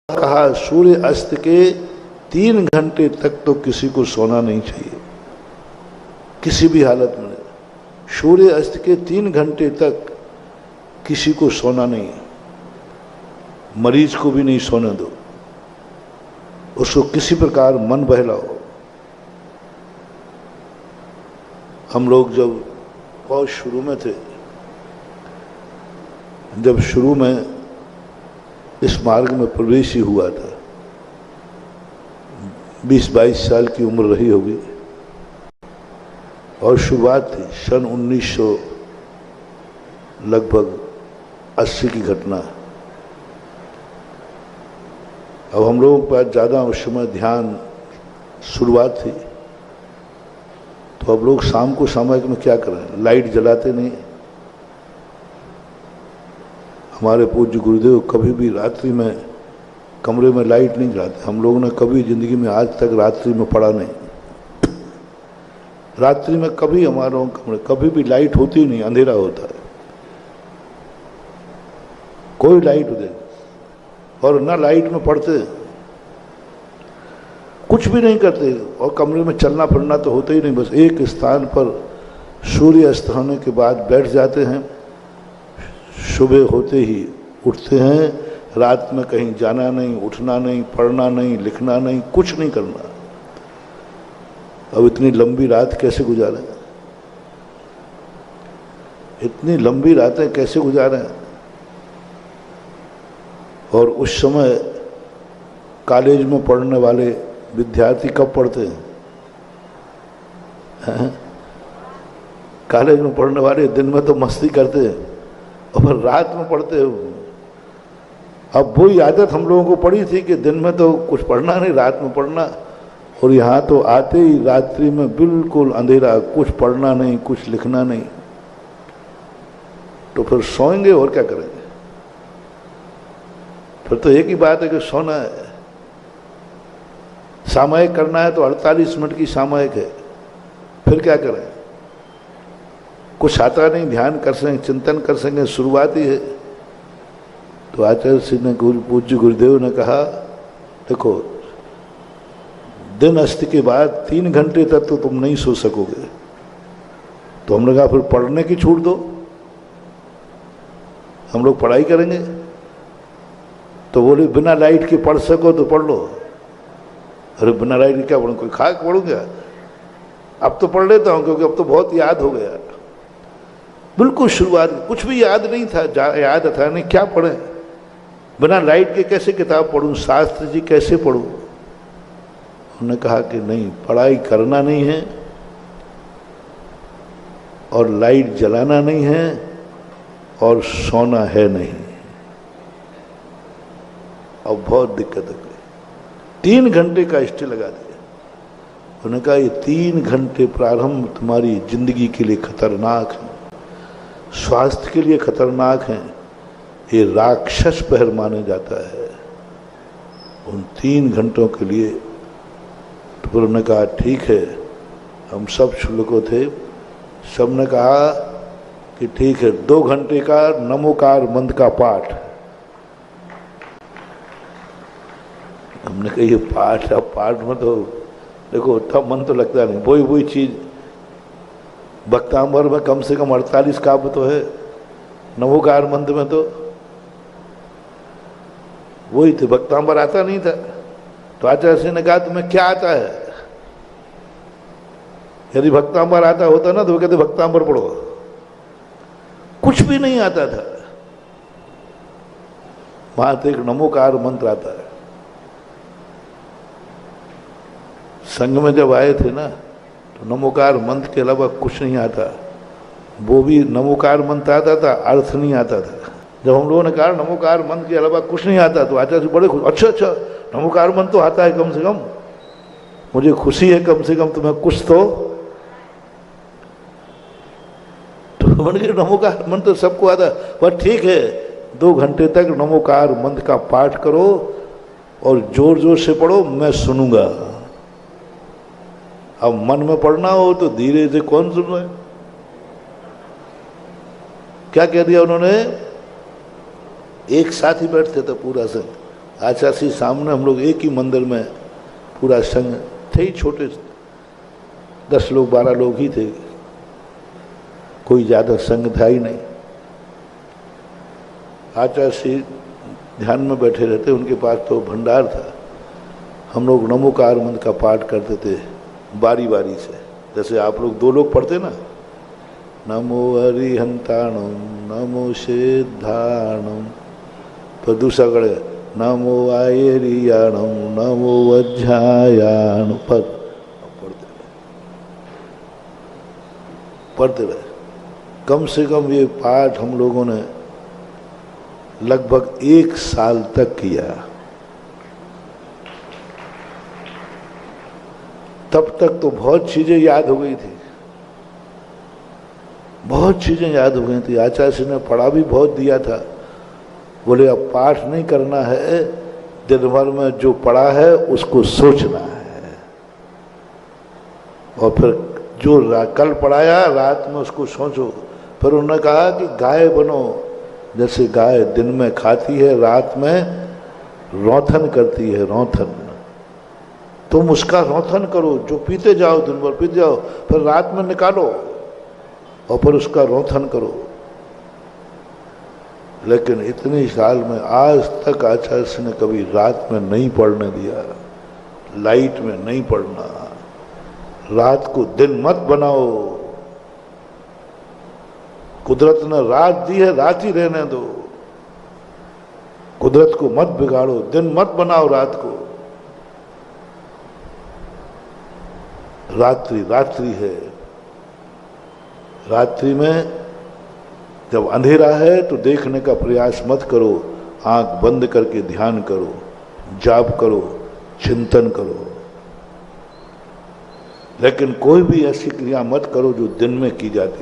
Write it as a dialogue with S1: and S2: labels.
S1: कहा सूर्य अस्त के 3 घंटे तक तो किसी को सोना नहीं चाहिए, किसी भी हालत में। सूर्य अस्त के 3 घंटे तक किसी को सोना नहीं है, मरीज को भी नहीं सोने दो, उसको किसी प्रकार मन बहलाओ। हम लोग जब बहुत शुरू में थे, जब शुरू में इस मार्ग में प्रवेश ही हुआ था, 20-22 साल की उम्र रही होगी, और शुरुआत थी सन 1900 लगभग 80 की घटना। अब हम लोगों के पास ज़्यादा उस समय ध्यान, शुरुआत थी, तो अब लोग शाम को सामयिक में क्या करें, लाइट जलाते नहीं। हमारे पूज्य गुरुदेव कभी भी रात्रि में कमरे में लाइट नहीं जलाते। हम लोगों ने कभी जिंदगी में आज तक रात्रि में पढ़ा नहीं, रात्रि में कभी हमारे कमरे कभी भी लाइट होती नहीं, अंधेरा होता है, कोई लाइट दे, और ना लाइट में पढ़ते, कुछ भी नहीं करते, और कमरे में चलना फिरना तो होता ही नहीं, बस एक स्थान पर सूर्य अस्त होने के बाद बैठ जाते हैं, सुबह होते ही उठते हैं, रात में कहीं जाना नहीं, उठना नहीं, पढ़ना नहीं, लिखना नहीं, कुछ नहीं करना। अब इतनी लंबी रात कैसे गुजारें, इतनी लंबी रातें कैसे गुजारें। और उस समय कॉलेज में पढ़ने वाले विद्यार्थी कब पढ़ते हैं? कॉलेज में पढ़ने वाले दिन में तो मस्ती करते हैं और रात में पढ़ते हैं। अब वही आदत हम लोगों को पड़ी थी कि दिन में तो कुछ पढ़ना नहीं, रात में पढ़ना, और यहाँ तो आते ही रात्रि में बिल्कुल अंधेरा, कुछ पढ़ना नहीं, कुछ लिखना नहीं, तो फिर सोएंगे और क्या करेंगे? फिर तो एक ही बात है कि सोना है। सामयिक करना है तो 48 मिनट की सामयिक है, फिर क्या करें? कुछ आता नहीं, ध्यान कर सकें, चिंतन कर सकें, शुरुआत ही है। तो आचार्य श्री ने, पूज्य गुरुदेव ने कहा, देखो दिन अस्त के बाद 3 घंटे तक तो तुम नहीं सो सकोगे। तो हमने कहा फिर पढ़ने की छूट दो, हम लोग पढ़ाई करेंगे। तो बोले बिना लाइट के पढ़ सको तो पढ़ लो। अरे बिना लाइट के क्या पढ़ूं, कोई खा के पढ़ूं क्या? अब तो पढ़ लेता हूं क्योंकि अब तो बहुत याद हो गया। बिल्कुल शुरुआत कुछ भी याद नहीं था, याद था नहीं, क्या पढ़े? बिना लाइट के कैसे किताब पढ़ूं, शास्त्र जी कैसे पढ़ूं? उन्होंने कहा कि नहीं, पढ़ाई करना नहीं है और लाइट जलाना नहीं है और सोना है नहीं। अब बहुत दिक्कत है। 3 घंटे का स्टे लगा दिया। उन्होंने कहा ये 3 घंटे प्रारंभ तुम्हारी जिंदगी के लिए खतरनाक है, स्वास्थ्य के लिए खतरनाक है, ये राक्षस पहर माने जाता है उन 3 घंटों के लिए। तो फिर उन्होंने कहा ठीक है, हम सब शुल्को थे, सब ने कहा कि ठीक है, 2 घंटे का नमोकार मंत्र का पाठ। हमने कहा ये पाठ, अब पाठ में तो देखो उतना मन तो लगता नहीं, वही चीज भक्तांबर में कम से कम 48 काव्य तो है, नवोकार मंत्र में तो वही थे। भक्तांबर आता नहीं था, तो आचार्य सिंह ने कहा तुम्हें क्या आता है? यदि भक्तांबर आता होता ना तो वो कहते भक्तांबर पढ़ो। कुछ भी नहीं आता था, वहां तो एक नमोकार मंत्र आता है। संघ में जब आए थे ना, तो नमोकार मंत्र के अलावा कुछ नहीं आता। वो भी नमोकार मंत्र आता था, अर्थ नहीं आता था। जब हम लोगों ने कहा नमोकार मंत्र के अलावा कुछ नहीं आता, तो आचार्य बड़े खुश, अच्छा नमोकार मंत्र तो आता है, कम से कम मुझे खुशी है, कम से कम तुम्हें कुछ तो मैंने कहा नमोकार मंत्र सबको आता, पर ठीक है 2 घंटे तक नमोकार मंत्र का पाठ करो और जोर जोर से पढ़ो, मैं सुनूंगा। अब मन में पढ़ना हो तो धीरे से कौन सुन रहा है? क्या कह दिया उन्होंने? एक साथ ही बैठते थे पूरा संघ, आचार्य सामने हम लोग एक ही मंदिर में पूरा संघ थे ही, छोटे 10 लोग 12 लोग ही थे, कोई ज़्यादा संघ था ही नहीं। आचार्य ध्यान में बैठे रहते, उनके पास तो भंडार था। हम लोग नमोकार मंत्र का पाठ करते थे बारी बारी से, जैसे आप लोग 2 लोग पढ़ते ना, नमो हरिहंताणम नमो सिद्धाणम, पर दूसरा कड़े नमो आयरियाणम नमो वज्रायाण, पर पढ़ते रहे। कम से कम ये पाठ हम लोगों ने लगभग 1 साल तक किया। तब तक तो बहुत चीजें याद हो गई थी, बहुत चीजें याद हो गई थी। आचार्य ने पढ़ा भी बहुत दिया था। बोले अब पाठ नहीं करना है, दिन भर में जो पढ़ा है उसको सोचना है, और फिर जो कल पढ़ाया रात में उसको सोचो। फिर उन्होंने कहा कि गाय बनो, जैसे गाय दिन में खाती है, रात में रौथन करती है, रौथन। तुम उसका रौथन करो, जो पीते जाओ, दिन भर पीते जाओ, फिर रात में निकालो और फिर उसका रौथन करो। लेकिन इतने साल में आज तक आचार्य ने कभी रात में नहीं पढ़ने दिया, लाइट में नहीं पढ़ना, रात को दिन मत बनाओ। कुदरत ने रात दी है, रात ही रहने दो, कुदरत को मत बिगाड़ो, दिन मत बनाओ रात को। रात्रि रात्रि है, रात्रि में जब अंधेरा है तो देखने का प्रयास मत करो, आंख बंद करके ध्यान करो, जाप करो, चिंतन करो। लेकिन कोई भी ऐसी क्रिया मत करो जो दिन में की जाती।